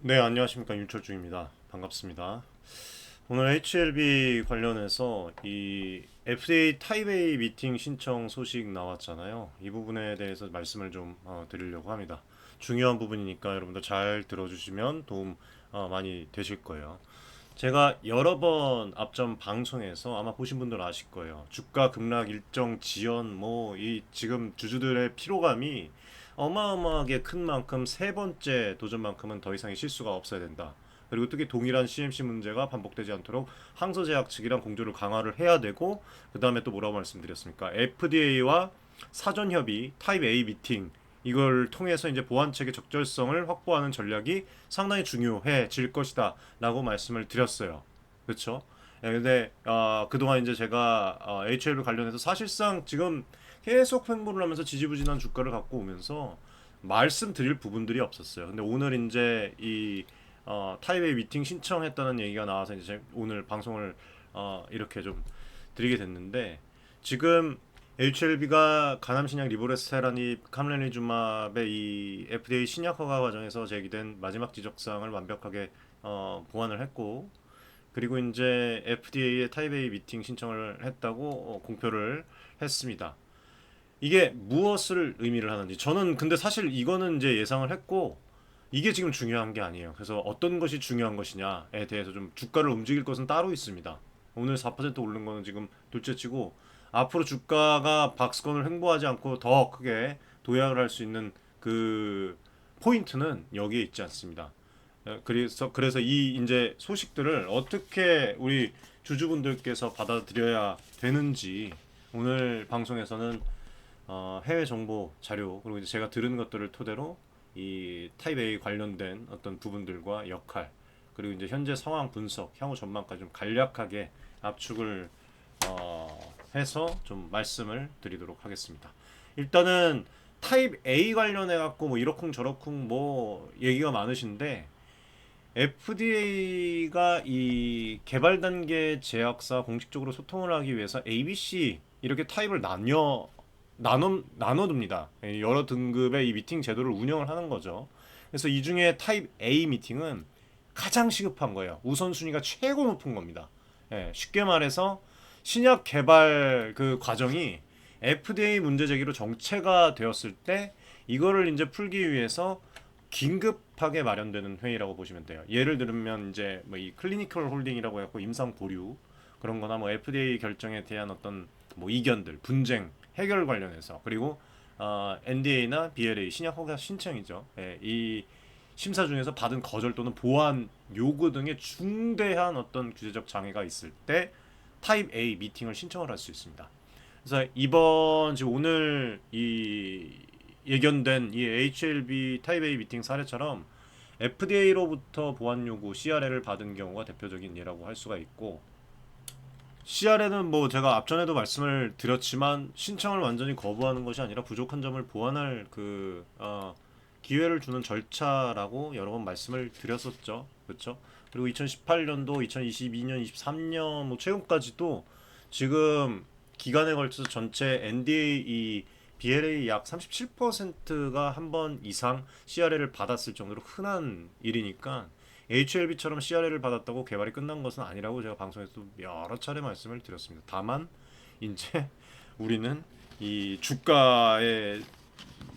네, 안녕하십니까. 윤철중입니다. 반갑습니다. 오늘 HLB 관련해서 이 FDA 타입 A 미팅 신청 소식 나왔잖아요. 이 부분에 대해서 말씀을 좀 드리려고 합니다. 중요한 부분이니까 여러분들 잘 들어주시면 도움 많이 되실 거예요. 제가 여러 번 앞전 방송에서 아마 보신 분들 아실 거예요. 주가 급락 일정 지연 뭐 이 지금 주주들의 피로감이 어마어마하게 큰 만큼 세 번째 도전만큼은 더 이상의 실수가 없어야 된다. 그리고 특히 동일한 CMC 문제가 반복되지 않도록 항소제약 측이랑 공조를 강화를 해야 되고, 그 다음에 또 뭐라고 말씀드렸습니까? FDA와 사전 협의 타입 A 미팅, 이걸 통해서 이제 보안책의 적절성을 확보하는 전략이 상당히 중요해질 것이다 라고 말씀을 드렸어요. 그렇죠? 예, 근데 그동안 이제 제가 HLB 관련해서 사실상 지금 계속 횡보를 하면서 지지부진한 주가를 갖고 오면서 말씀드릴 부분들이 없었어요. 근데 오늘 이제 이 타이베이 미팅 신청했다는 얘기가 나와서 이제 오늘 방송을 이렇게 좀 드리게 됐는데, 지금 HLB가 가남신약 리보레스테라닙 캄렌리주맙의 이 FDA 신약 허가 과정에서 제기된 마지막 지적사항을 완벽하게 보완을 했고, 그리고 이제 FDA의 타입 A 미팅 신청을 했다고 공표를 했습니다. 이게 무엇을 의미를 하는지 저는 근데 사실 이거는 이제 예상을 했고, 이게 지금 중요한 게 아니에요. 그래서 어떤 것이 중요한 것이냐에 대해서 좀 주가를 움직일 것은 따로 있습니다. 오늘 4% 오른 거는 지금 둘째치고, 앞으로 주가가 박스권을 횡보하지 않고 더 크게 도약을 할 수 있는 그 포인트는 여기에 있지 않습니다. 그래서 이 이제 소식들을 어떻게 우리 주주분들께서 받아들여야 되는지 오늘 방송에서는 해외 정보 자료, 그리고 이제 제가 들은 것들을 토대로 이 타입 A 관련된 어떤 부분들과 역할, 그리고 이제 현재 상황 분석, 향후 전망까지 좀 간략하게 압축을 해서 좀 말씀을 드리도록 하겠습니다. 일단은 타입 A 관련해 갖고 뭐 이러쿵 저러쿵 뭐 얘기가 많으신데, FDA가 이 개발 단계 제약사 공식적으로 소통을 하기 위해서 ABC 이렇게 타입을 나눠둡니다. 여러 등급의 이 미팅 제도를 운영을 하는 거죠. 그래서 이 중에 타입 A 미팅은 가장 시급한 거예요. 우선순위가 최고 높은 겁니다. 예, 쉽게 말해서 신약 개발 그 과정이 FDA 문제 제기로 정체가 되었을 때 이거를 이제 풀기 위해서 긴급하게 마련되는 회의라고 보시면 돼요. 예를 들면 이제 뭐 이 클리니컬 홀딩이라고 해갖고 임상 보류 그런 거나 뭐 FDA 결정에 대한 어떤 뭐 이견들, 분쟁 해결 관련해서, 그리고 NDA나 BLA 신약 허가 신청이죠. 예, 이 심사 중에서 받은 거절 또는 보완 요구 등의 중대한 어떤 규제적 장애가 있을 때 타입 A 미팅을 신청을 할 수 있습니다. 그래서 이번 지금 오늘 이 예견된 이 HLB 타입 A 미팅 사례처럼 FDA로부터 보안 요구 CRL을 받은 경우가 대표적인 예라고 할 수가 있고, CRL은 뭐 제가 앞전에도 말씀을 드렸지만 신청을 완전히 거부하는 것이 아니라 부족한 점을 보완할 기회를 주는 절차라고 여러 번 말씀을 드렸었죠. 그렇죠? 그리고 2018년도, 2022년, 23년 뭐 최근까지도 지금 기간에 걸쳐서 전체 NDA 이 BLA 약 37%가 한 번 이상 CRL을 받았을 정도로 흔한 일이니까 HLB처럼 CRL을 받았다고 개발이 끝난 것은 아니라고 제가 방송에서 여러 차례 말씀을 드렸습니다. 다만 이제 우리는 이 주가에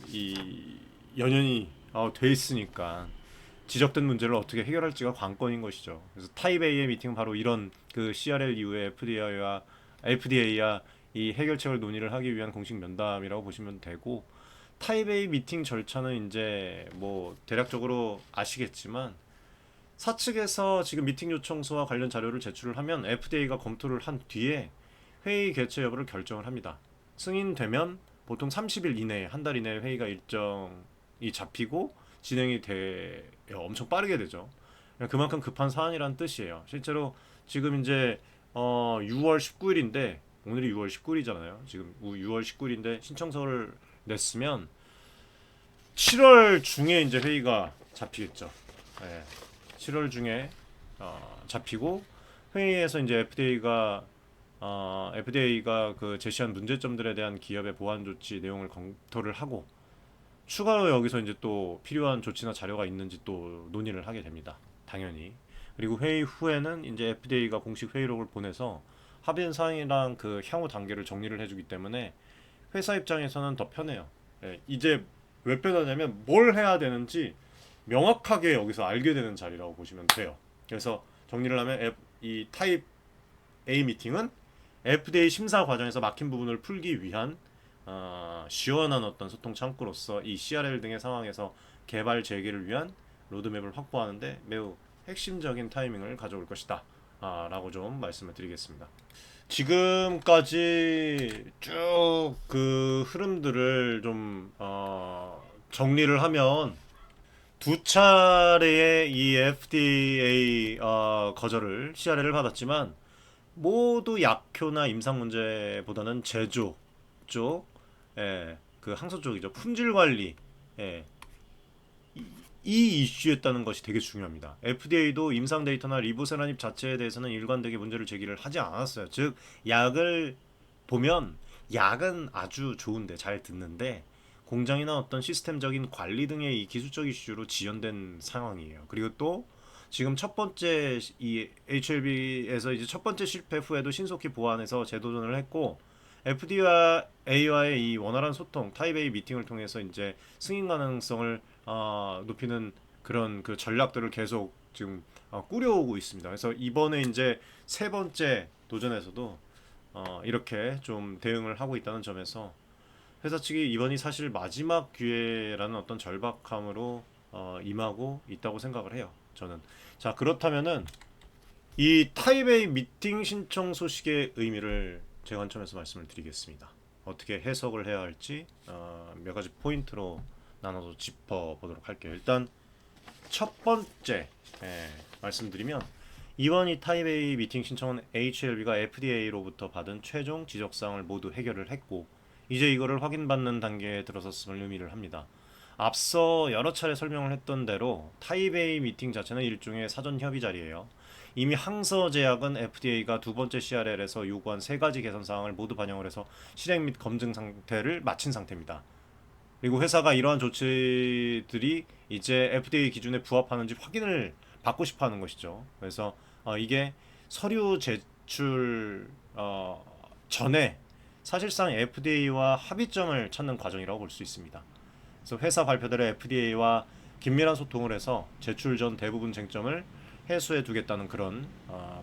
이 연연이 돼 있으니까 지적된 문제를 어떻게 해결할지가 관건인 것이죠. 그래서 타입 A의 미팅은 바로 이런 그 CRL 이후에 FDA와 이 해결책을 논의를 하기 위한 공식 면담이라고 보시면 되고, 타입 A 미팅 절차는 이제 뭐 대략적으로 아시겠지만 사측에서 지금 미팅 요청서와 관련 자료를 제출을 하면 FDA가 검토를 한 뒤에 회의 개최 여부를 결정을 합니다. 승인되면 보통 30일 이내에, 한 달 이내에 회의가 일정이 잡히고 진행이 돼 엄청 빠르게 되죠. 그만큼 급한 사안이란 뜻이에요. 실제로 지금 이제 6월 19일인데, 오늘이 6월 19일이잖아요. 지금 6월 19일인데 신청서를 냈으면 7월 중에 이제 회의가 잡히겠죠. 예, 7월 중에 잡히고, 회의에서 이제 FDA가 그 제시한 문제점들에 대한 기업의 보완 조치 내용을 검토를 하고, 추가로 여기서 이제 또 필요한 조치나 자료가 있는지 또 논의를 하게 됩니다. 당연히. 그리고 회의 후에는 이제 FDA가 공식 회의록을 보내서 합의된 사항이랑 그 향후 단계를 정리를 해주기 때문에 회사 입장에서는 더 편해요. 예, 이제 왜 편하냐면 뭘 해야 되는지 명확하게 여기서 알게 되는 자리라고 보시면 돼요. 그래서 정리를 하면 이 타입 A 미팅은 FDA 심사 과정에서 막힌 부분을 풀기 위한 시원한 어떤 소통 창구로서 이 CRL 등의 상황에서 개발 재개를 위한 로드맵을 확보하는데 매우 핵심적인 타이밍을 가져올 것이다. 라고 좀 말씀을 드리겠습니다. 지금까지 쭉 그 흐름들을 좀 정리를 하면 두 차례의 이 FDA 거절을 CRL을 받았지만 모두 약효나 임상 문제보다는 제조 쪽, 그 항소 쪽이죠. 품질 관리, 예, 이 이슈였다는 것이 되게 중요합니다. FDA도 임상 데이터나 리보세라닙 자체에 대해서는 일관되게 문제를 제기를 하지 않았어요. 즉 약을 보면 약은 아주 좋은데 잘 듣는데 공장이나 어떤 시스템적인 관리 등의 이 기술적 이슈로 지연된 상황이에요. 그리고 또 지금 첫 번째 이 HLB에서 이제 첫 번째 실패 후에도 신속히 보완해서 재도전을 했고 FDA와의 이 원활한 소통, 타입 A 미팅을 통해서 이제 승인 가능성을 높이는 그런 그 전략들을 계속 지금 꾸려오고 있습니다. 그래서 이번에 이제 세 번째 도전에서도 이렇게 좀 대응을 하고 있다는 점에서 회사 측이 이번이 사실 마지막 기회라는 어떤 절박함으로 임하고 있다고 생각을 해요. 저는. 자, 그렇다면은 이 타입 A 미팅 신청 소식의 의미를 제 관점에서 말씀을 드리겠습니다. 어떻게 해석을 해야 할지 몇 가지 포인트로 나눠서 짚어보도록 할게요. 일단 첫 번째 말씀드리면 이번 이 타입 A 미팅 신청은 HLB가 FDA로부터 받은 최종 지적사항을 모두 해결을 했고 이제 이거를 확인받는 단계에 들어섰음을 의미를 합니다. 앞서 여러 차례 설명을 했던 대로 타입 A 미팅 자체는 일종의 사전 협의 자리예요. 이미 항서 제약은 FDA가 두 번째 CRL에서 요구한 세 가지 개선 사항을 모두 반영을 해서 실행 및 검증 상태를 마친 상태입니다. 그리고 회사가 이러한 조치들이 이제 FDA 기준에 부합하는지 확인을 받고 싶어하는 것이죠. 그래서 이게 서류 제출 전에 사실상 FDA와 합의점을 찾는 과정이라고 볼 수 있습니다. 그래서 회사 발표대로 FDA와 긴밀한 소통을 해서 제출 전 대부분 쟁점을 해소해 두겠다는 그런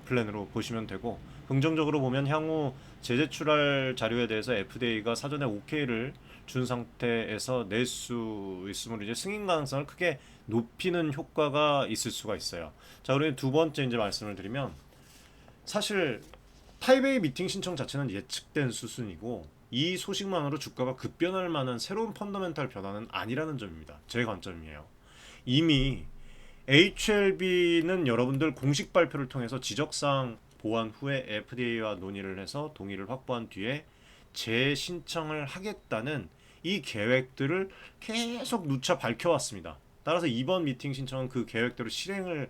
플랜으로 보시면 되고 긍정적으로 보면 향후 재제출할 자료에 대해서 FDA가 사전에 OK를 준 상태에서 낼 수 있으므로 이제 승인 가능성을 크게 높이는 효과가 있을 수가 있어요. 자, 그리고 두 번째 이제 말씀을 드리면 사실 타입 A 미팅 신청 자체는 예측된 수순이고 이 소식만으로 주가가 급변할 만한 새로운 펀더멘탈 변화는 아니라는 점입니다. 제 관점이에요. 이미 HLB는 여러분들 공식 발표를 통해서 지적사항 보완 후에 FDA와 논의를 해서 동의를 확보한 뒤에 재신청을 하겠다는 이 계획들을 계속 누차 밝혀왔습니다. 따라서 이번 미팅 신청은 그 계획대로 실행을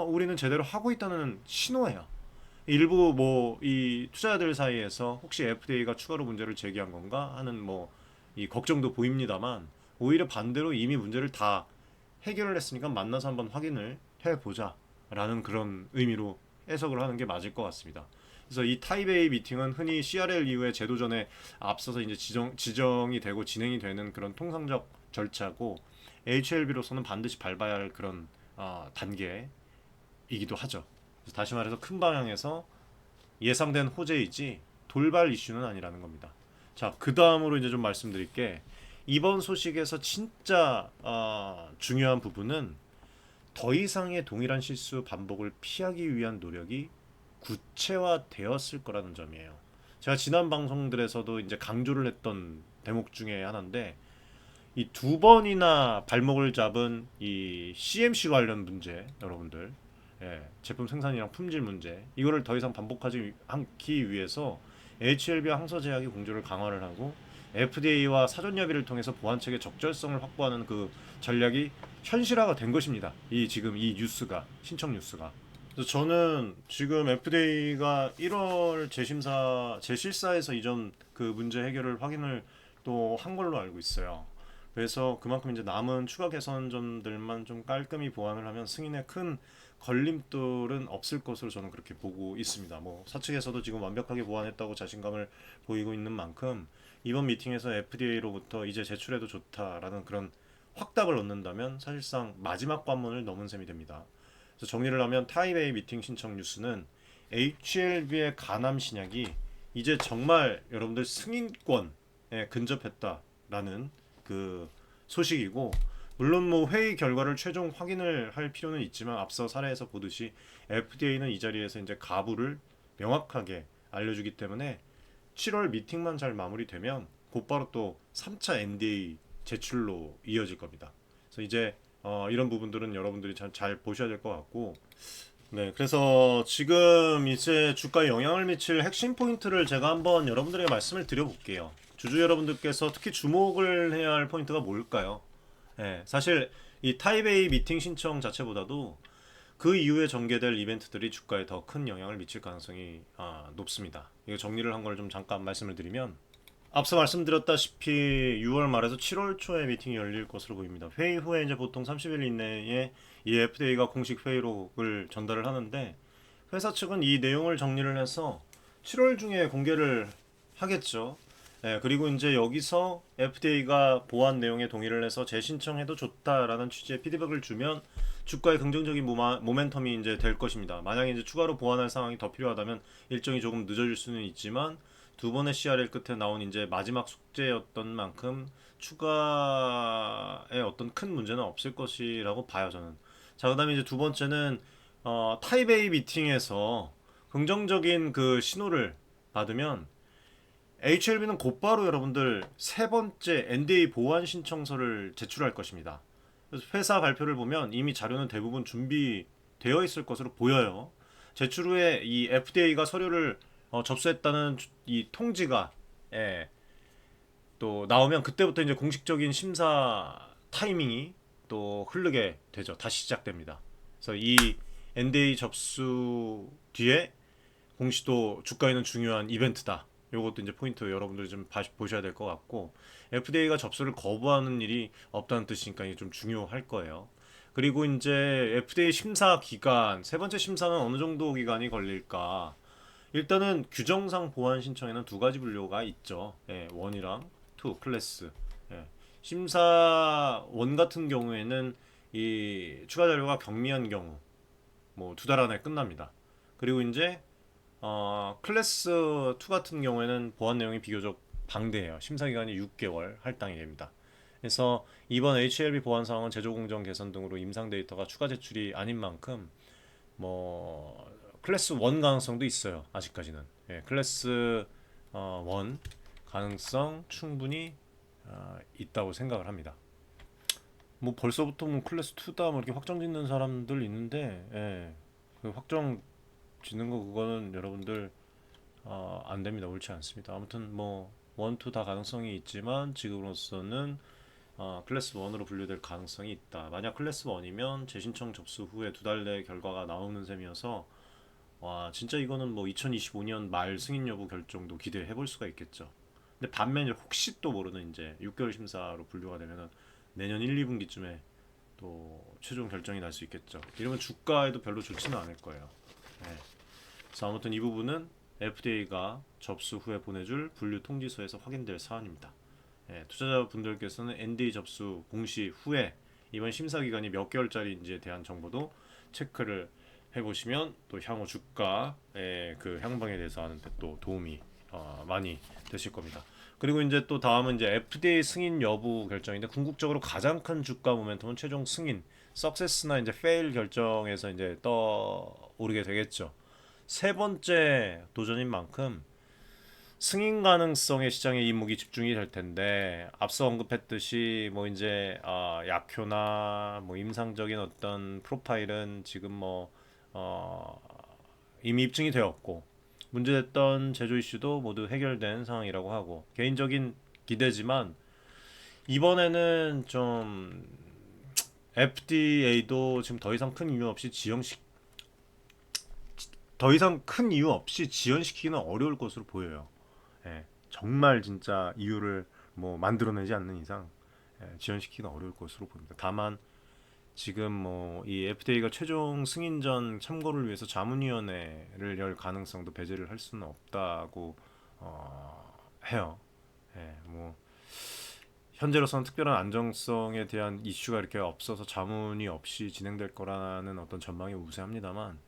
우리는 제대로 하고 있다는 신호예요. 일부 뭐 이 투자자들 사이에서 혹시 FDA가 추가로 문제를 제기한 건가 하는 뭐 이 걱정도 보입니다만 오히려 반대로 이미 문제를 다 해결을 했으니까 만나서 한번 확인을 해보자라는 그런 의미로 해석을 하는 게 맞을 것 같습니다. 그래서 이 타입 A 미팅은 흔히 CRL 이후에 제도전에 앞서서 이제 지정이 되고 진행이 되는 그런 통상적 절차고 HLB로서는 반드시 밟아야 할 그런 단계이기도 하죠. 그래서 다시 말해서 큰 방향에서 예상된 호재이지 돌발 이슈는 아니라는 겁니다. 자, 그 다음으로 이제 좀 말씀드릴 게 이번 소식에서 진짜 중요한 부분은 더 이상의 동일한 실수 반복을 피하기 위한 노력이 구체화되었을 거라는 점이에요. 제가 지난 방송들에서도 이제 강조를 했던 대목 중에 하나인데 이 두 번이나 발목을 잡은 이 CMC 관련 문제 여러분들 제품 생산이랑 품질 문제 이거를 더 이상 반복하지 않기 위해서 HLB와 항서제약이 공조를 강화를 하고 FDA와 사전 협의를 통해서 보안책의 적절성을 확보하는 그 전략이 현실화가 된 것입니다. 이 지금 이 뉴스가 신청 뉴스가. 그래서 저는 지금 FDA가 1월 재심사 재실사에서 이전 그 문제 해결을 확인을 또 한 걸로 알고 있어요. 그래서 그만큼 이제 남은 추가 개선점들만 좀 깔끔히 보완을 하면 승인에 큰 걸림돌은 없을 것으로 저는 그렇게 보고 있습니다. 뭐 사측에서도 지금 완벽하게 보완했다고 자신감을 보이고 있는 만큼 이번 미팅에서 FDA로부터 이제 제출해도 좋다라는 그런 확답을 얻는다면 사실상 마지막 관문을 넘은 셈이 됩니다. 그래서 정리를 하면 타입 A 미팅 신청 뉴스는 HLB의 간암 신약이 이제 정말 여러분들 승인권에 근접했다라는 그 소식이고, 물론 뭐 회의 결과를 최종 확인을 할 필요는 있지만 앞서 사례에서 보듯이 FDA는 이 자리에서 이제 가부를 명확하게 알려주기 때문에 7월 미팅만 잘 마무리되면 곧바로 또 3차 NDA 제출로 이어질 겁니다. 그래서 이제 이런 부분들은 여러분들이 잘 보셔야 될 것 같고, 네, 그래서 지금 이제 주가에 영향을 미칠 핵심 포인트를 제가 한번 여러분들에게 말씀을 드려볼게요. 주주 여러분들께서 특히 주목을 해야 할 포인트가 뭘까요? 네, 사실 이 타입 A 미팅 신청 자체보다도 그 이후에 전개될 이벤트들이 주가에 더 큰 영향을 미칠 가능성이 높습니다. 이거 정리를 한 걸 좀 잠깐 말씀을 드리면, 앞서 말씀드렸다시피 6월 말에서 7월 초에 미팅이 열릴 것으로 보입니다. 회의 후에 이제 보통 30일 이내에 이 FDA가 공식 회의록을 전달을 하는데, 회사 측은 이 내용을 정리를 해서 7월 중에 공개를 하겠죠. 네, 그리고 이제 여기서 FDA가 보완 내용에 동의를 해서 재신청해도 좋다라는 취지의 피드백을 주면 주가의 긍정적인 모멘텀이 이제 될 것입니다. 만약에 이제 추가로 보완할 상황이 더 필요하다면 일정이 조금 늦어질 수는 있지만 두 번의 CRL 끝에 나온 이제 마지막 숙제였던 만큼 추가의 어떤 큰 문제는 없을 것이라고 봐요, 저는. 자, 그다음에 이제 두 번째는 타입 A 미팅에서 긍정적인 그 신호를 받으면 HLB는 곧바로 여러분들 세 번째 NDA 보완 신청서를 제출할 것입니다. 그래서 회사 발표를 보면 이미 자료는 대부분 준비되어 있을 것으로 보여요. 제출 후에 이 FDA가 서류를 접수했다는 이 통지가 예, 또 나오면 그때부터 이제 공식적인 심사 타이밍이 또 흐르게 되죠. 다시 시작됩니다. 그래서 이 NDA 접수 뒤에 공시도 주가에는 중요한 이벤트다. 요것도 이제 포인트 여러분들이 좀 보셔야 될 것 같고, FDA가 접수를 거부하는 일이 없다는 뜻이니까 이게 좀 중요할 거예요. 그리고 이제 FDA 심사 기간, 세 번째 심사는 어느 정도 기간이 걸릴까? 일단은 규정상 보완 신청에는 두 가지 분류가 있죠. 예, 원이랑 투 클래스. 예. 심사 원 같은 경우에는 이 추가 자료가 경미한 경우 뭐 두 달 안에 끝납니다. 그리고 이제 클래스 2 같은 경우에는 보안 내용이 비교적 방대해요. 심사 기간이 6개월 할당이 됩니다. 그래서 이번 HLB 보안 사항은 제조 공정 개선 등으로 임상 데이터가 추가 제출이 아닌 만큼 뭐 클래스 1 가능성도 있어요. 아직까지는. 예, 클래스 1 가능성 충분히 있다고 생각을 합니다. 뭐 벌써부터 뭐 클래스 2다 뭐 이렇게 확정 짓는 사람들 있는데, 예, 그 확정 짓는 거 그거는 여러분들 안 됩니다. 옳지 않습니다. 아무튼 뭐 1, 2 다 가능성이 있지만 지금으로서는 클래스 1으로 분류될 가능성이 있다. 만약 클래스 1이면 재신청 접수 후에 두 달 내에 결과가 나오는 셈이어서 와 진짜 이거는 뭐 2025년 말 승인 여부 결정도 기대해 볼 수가 있겠죠. 근데 반면에 혹시 또 모르는 이제 6개월 심사로 분류가 되면은 내년 1, 2분기쯤에 또 최종 결정이 날 수 있겠죠. 이러면 주가에도 별로 좋지는 않을 거예요. 네. 그래서 아무튼 이 부분은 FDA가 접수 후에 보내줄 분류 통지서에서 확인될 사안입니다. 예, 투자자분들께서는 NDA 접수 공시 후에 이번 심사 기간이 몇 개월짜리인지에 대한 정보도 체크를 해보시면 또 향후 주가의 그 향방에 대해서 하는데 또 도움이 많이 되실 겁니다. 그리고 이제 또 다음은 이제 FDA 승인 여부 결정인데, 궁극적으로 가장 큰 주가 모멘텀은 최종 승인, 석세스나 이제 페일 결정에서 이제 떠오르게 되겠죠. 세 번째 도전인 만큼 승인 가능성의 시장에 이목이 집중이 될 텐데, 앞서 언급했듯이 뭐 이제 약효나 뭐 임상적인 어떤 프로파일은 지금 뭐 이미 입증이 되었고 문제됐던 제조 이슈도 모두 해결된 상황이라고 하고, 개인적인 기대지만 이번에는 좀 FDA도 지금 더 이상 큰 이유 없이 지연시키기는 어려울 것으로 보여요. 예, 정말 진짜 이유를 뭐 만들어내지 않는 이상 지연시키기는 어려울 것으로 보입니다. 다만 지금 뭐 이 FDA가 최종 승인전 참고를 위해서 자문위원회를 열 가능성도 배제를 할 수는 없다고 해요. 뭐 현재로서는 특별한 안정성에 대한 이슈가 이렇게 없어서 자문이 없이 진행될 거라는 어떤 전망이 우세합니다만,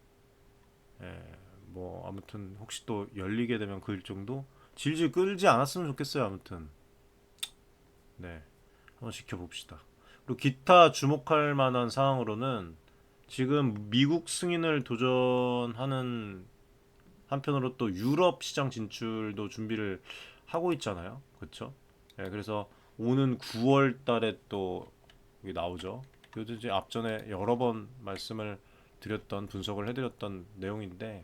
예, 뭐 아무튼 혹시 또 열리게 되면 그 일정도 질질 끌지 않았으면 좋겠어요. 아무튼 네, 한번 지켜봅시다. 그리고 기타 주목할 만한 사항으로는 지금 미국 승인을 도전하는 한편으로 또 유럽 시장 진출도 준비를 하고 있잖아요. 그렇죠? 예, 그래서 오는 9월 달에 또 이게 나오죠. 그것도 이제 앞전에 여러 번 말씀을 드렸던 분석을 해드렸던 내용인데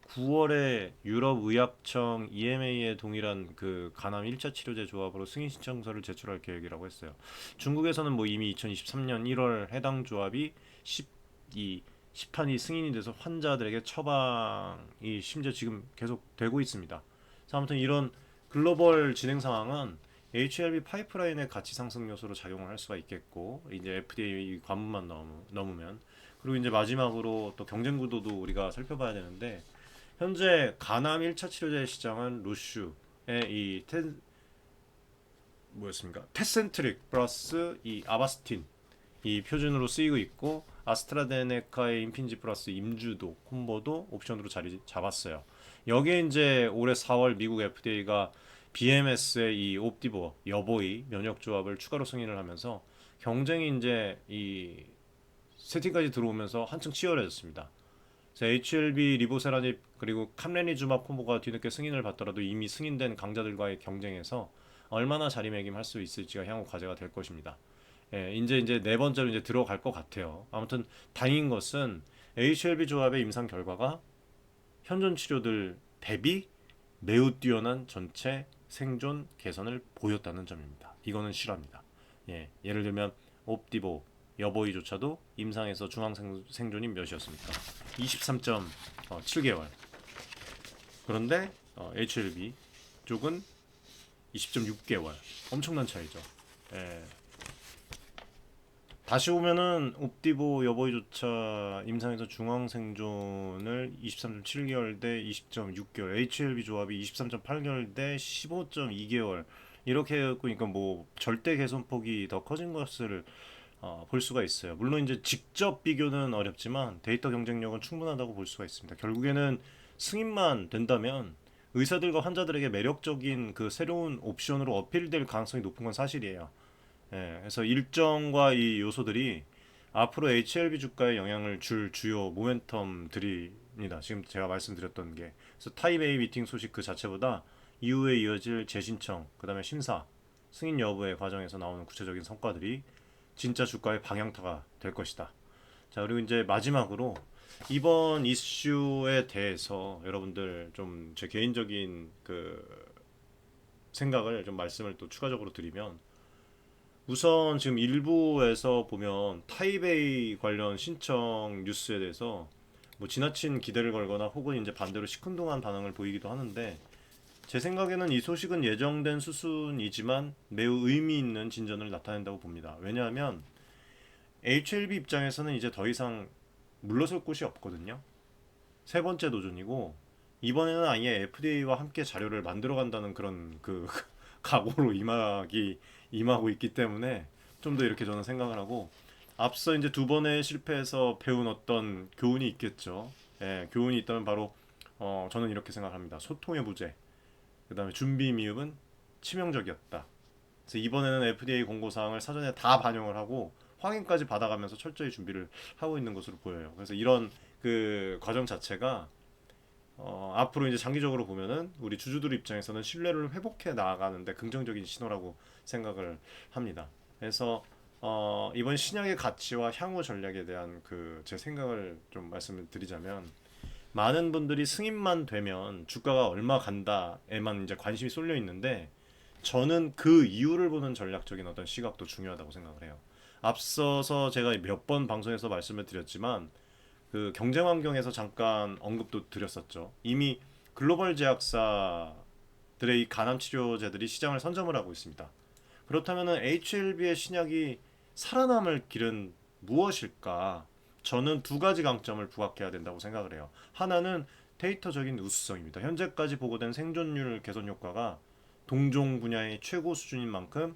9월에 유럽 의약청 EMA에 동일한 그 간암 1차 치료제 조합으로 승인 신청서를 제출할 계획이라고 했어요. 중국에서는 뭐 이미 2023년 1월 해당 조합이 12 시판이 승인이 돼서 환자들에게 처방이 심지어 지금 계속 되고 있습니다. 그래서 아무튼 이런 글로벌 진행 상황은 HLB 파이프라인의 가치 상승 요소로 작용을 할 수가 있겠고 이제 FDA 관문만 넘으면 그리고 이제 마지막으로 또 경쟁 구도도 우리가 살펴봐야 되는데 현재 간암 1차 치료제 시장은 루슈의 이 뭐였습니까? 테센트릭 플러스 이 아바스틴 이 표준으로 쓰이고 있고 아스트라제네카의 임핀지 플러스 임주도 콤보도 옵션으로 자리 잡았어요. 여기에 이제 올해 4월 미국 FDA가 BMS의 이 옵디보 여보이 면역 조합을 추가로 승인을 하면서 경쟁이 이제 이 세팅까지 들어오면서 한층 치열해졌습니다. HLB 리보세라닙 그리고 캄레니주맙 콤보가 뒤늦게 승인을 받더라도 이미 승인된 강자들과의 경쟁에서 얼마나 자리매김할 수 있을지가 향후 과제가 될 것입니다. 이제 네 번째로 이제 들어갈 것 같아요. 아무튼 다행인 것은 HLB 조합의 임상 결과가 현존 치료들 대비 매우 뛰어난 전체 생존 개선을 보였다는 점입니다. 이거는 실화입니다. 예를 들면 옵디보 여보이조차도 임상에서 중앙 생존이 몇이었습니까? 23.7개월. 그런데 HLB 쪽은 20.6개월. 엄청난 차이죠. 예. 다시 보면은 옵디보 여보이조차 임상에서 중앙 생존을 23.7개월 대 20.6개월, HLB 조합이 23.8개월 대 15.2개월 이렇게 해갖고 그러니까 뭐 절대 개선폭이 더 커진 것을 볼 수가 있어요. 물론 이제 직접 비교는 어렵지만 데이터 경쟁력은 충분하다고 볼 수가 있습니다. 결국에는 승인만 된다면 의사들과 환자들에게 매력적인 그 새로운 옵션으로 어필될 가능성이 높은 건 사실이에요. 그래서 일정과 이 요소들이 앞으로 HLB 주가에 영향을 줄 주요 모멘텀들입니다. 지금 제가 말씀드렸던 게 그래서 타입 A 미팅 소식 그 자체보다 이후에 이어질 재신청, 그다음에 심사, 승인 여부의 과정에서 나오는 구체적인 성과들이 진짜 주가의 방향타가 될 것이다. 자, 그리고 이제 마지막으로 이번 이슈에 대해서 여러분들 좀 제 개인적인 그 생각을 좀 말씀을 또 추가적으로 드리면 우선 지금 일부에서 보면 타이베이 관련 신청 뉴스에 대해서 뭐 지나친 기대를 걸거나 혹은 이제 반대로 시큰둥한 반응을 보이기도 하는데 제 생각에는 이 소식은 예정된 수순이지만 매우 의미 있는 진전을 나타낸다고 봅니다. 왜냐하면 HLB 입장에서는 이제 더 이상 물러설 곳이 없거든요. 세 번째 도전이고 이번에는 아예 FDA와 함께 자료를 만들어 간다는 그런 그 각오로 임하고 있기 때문에 좀 더 이렇게 저는 생각을 하고 앞서 이제 두 번의 실패에서 배운 어떤 교훈이 있겠죠. 교훈이 있다면 바로 저는 이렇게 생각합니다. 소통의 부재, 그다음에 준비 미흡은 치명적이었다. 그래서 이번에는 FDA 공고 사항을 사전에 다 반영을 하고 확인까지 받아가면서 철저히 준비를 하고 있는 것으로 보여요. 그래서 이런 그 과정 자체가 앞으로 이제 장기적으로 보면은 우리 주주들 입장에서는 신뢰를 회복해 나가는데 긍정적인 신호라고 생각을 합니다. 그래서 이번 신약의 가치와 향후 전략에 대한 그 제 생각을 좀 말씀을 드리자면 많은 분들이 승인만 되면 주가가 얼마 간다에만 이제 관심이 쏠려 있는데 저는 그 이유를 보는 전략적인 어떤 시각도 중요하다고 생각을 해요. 앞서서 제가 몇 번 방송에서 말씀을 드렸지만 그 경쟁 환경에서 잠깐 언급도 드렸었죠. 이미 글로벌 제약사들의 이 간암 치료제들이 시장을 선점을 하고 있습니다. 그렇다면 HLB의 신약이 살아남을 길은 무엇일까? 저는 두 가지 강점을 부각해야 된다고 생각을 해요. 하나는 데이터적인 우수성입니다. 현재까지 보고된 생존율 개선 효과가 동종 분야의 최고 수준인 만큼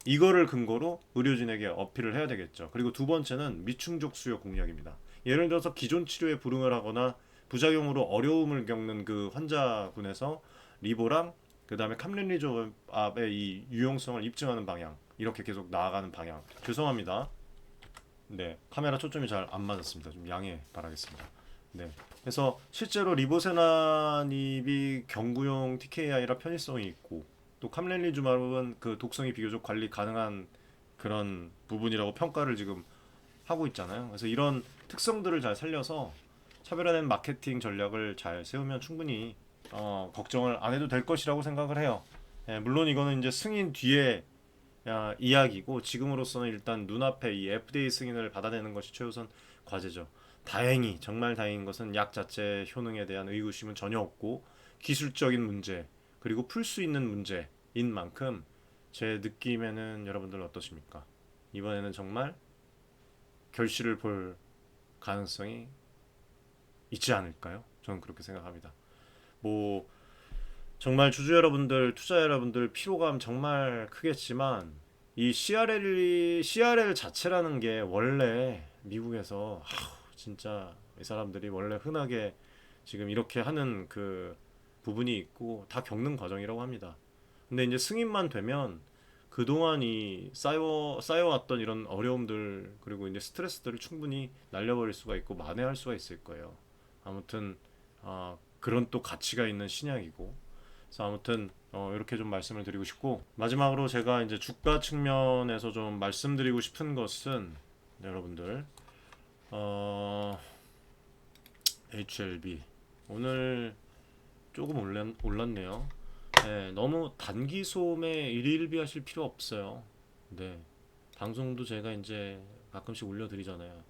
이거를 근거로 의료진에게 어필을 해야 되겠죠. 그리고 두 번째는 미충족 수요 공략입니다. 예를 들어서 기존 치료에 불응을 하거나 부작용으로 어려움을 겪는 그 환자군에서 리보랑 그 다음에 캄렌리조압의 이 유용성을 입증하는 방향, 이렇게 계속 나아가는 방향. 죄송합니다. 네, 카메라 초점이 잘 안 맞았습니다. 좀 양해 바라겠습니다. 네, 그래서 실제로 리보세나닙이 경구용 TKI라 편의성이 있고, 또 캄렌리주마블은 그 독성이 비교적 관리 가능한 그런 부분이라고 평가를 지금 하고 있잖아요. 그래서 이런 특성들을 잘 살려서 차별화된 마케팅 전략을 잘 세우면 충분히 걱정을 안 해도 될 것이라고 생각을 해요. 예, 물론 이거는 이제 승인 뒤에 이야기고, 지금으로서는 일단 눈앞에 이 FDA 승인을 받아내는 것이 최우선 과제죠. 다행히, 정말 다행인 것은 약 자체 효능에 대한 의구심은 전혀 없고, 기술적인 문제 그리고 풀 수 있는 문제인 만큼 제 느낌에는 여러분들 어떠십니까? 이번에는 정말 결실을 볼 가능성이 있지 않을까요? 저는 그렇게 생각합니다. 뭐 정말 주주 여러분들, 투자 여러분들 피로감 정말 크겠지만, 이 CRL 자체라는 게 원래 미국에서 진짜 이 사람들이 원래 흔하게 지금 이렇게 하는 그 부분이 있고 다 겪는 과정이라고 합니다. 근데 이제 승인만 되면 그동안 이 쌓여왔던 이런 어려움들 그리고 이제 스트레스들을 충분히 날려버릴 수가 있고 만회할 수가 있을 거예요. 아무튼 그런 또 가치가 있는 신약이고, 그래서 아무튼 이렇게 좀 말씀을 드리고 싶고, 마지막으로 제가 이제 주가 측면에서 좀 말씀드리고 싶은 것은, 여러분들 HLB 오늘 조금 올랐네요. 네, 너무 단기 소음에 일일비하실 필요 없어요. 네, 방송도 제가 이제 가끔씩 올려드리잖아요.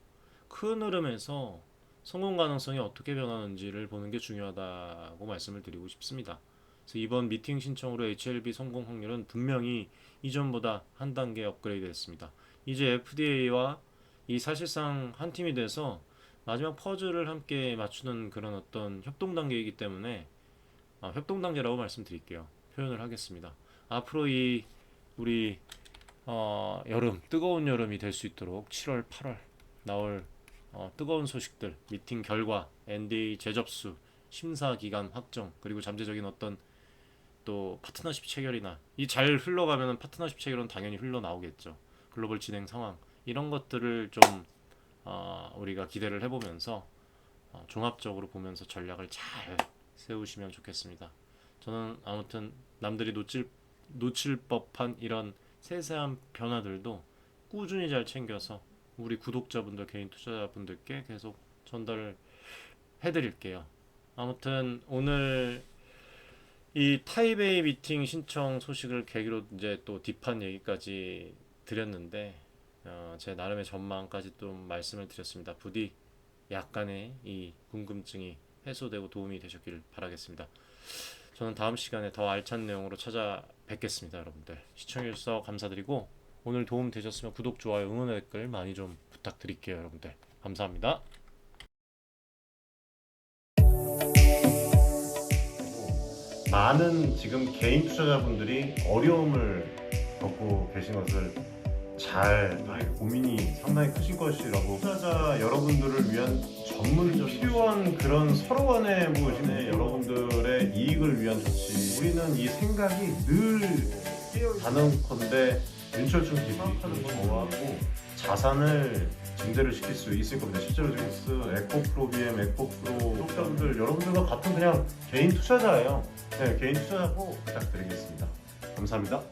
큰 흐름에서 성공 가능성이 어떻게 변하는지를 보는 게 중요하다고 말씀을 드리고 싶습니다. 그래서 이번 미팅 신청으로 HLB 성공 확률은 분명히 이전보다 한 단계 업그레이드 했습니다. 이제 FDA와 이 사실상 한 팀이 돼서 마지막 퍼즐을 함께 맞추는 그런 어떤 협동 단계이기 때문에 협동 단계라고 말씀드릴게요. 표현을 하겠습니다. 앞으로 이 우리 여름, 뜨거운 여름이 될 수 있도록 7월, 8월 나올 뜨거운 소식들, 미팅 결과, NDA 재접수, 심사 기간 확정, 그리고 잠재적인 어떤 또 파트너십 체결이나 이 잘 흘러가면 파트너십 체결은 당연히 흘러나오겠죠. 글로벌 진행 상황, 이런 것들을 좀 우리가 기대를 해보면서 종합적으로 보면서 전략을 잘 세우시면 좋겠습니다. 저는 아무튼 남들이 놓칠 법한 이런 세세한 변화들도 꾸준히 잘 챙겨서 우리 구독자분들, 개인 투자자분들께 계속 전달을 해드릴게요. 아무튼 오늘 이 타이베이 미팅 신청 소식을 계기로 이제 또 딥한 얘기까지 드렸는데, 제 나름의 전망까지 또 말씀을 드렸습니다. 부디 약간의 이 궁금증이 해소되고 도움이 되셨길 바라겠습니다. 저는 다음 시간에 더 알찬 내용으로 찾아뵙겠습니다. 여러분들 시청해주셔서 감사드리고, 오늘 도움 되셨으면 구독, 좋아요, 응원의 댓글 많이 좀 부탁드릴게요. 여러분들 감사합니다. 많은 지금 개인 투자자분들이 어려움을 겪고 계신 것을 잘 고민이 상당히 크실 것이라고, 투자자 여러분들을 위한 전문적인 필요한 그런 서로 간의 여러분들의 이익을 위한 조치, 우리는 이 생각이 늘 단언컨대 윤철중 TV 저하고 자산을 증대를 시킬 수 있을 겁니다. 실제로 지금 에코프로 BM, 에코프로 구독자분들 여러분들과 같은 그냥 개인 투자자예요. 네, 개인 투자자고 부탁드리겠습니다. 감사합니다.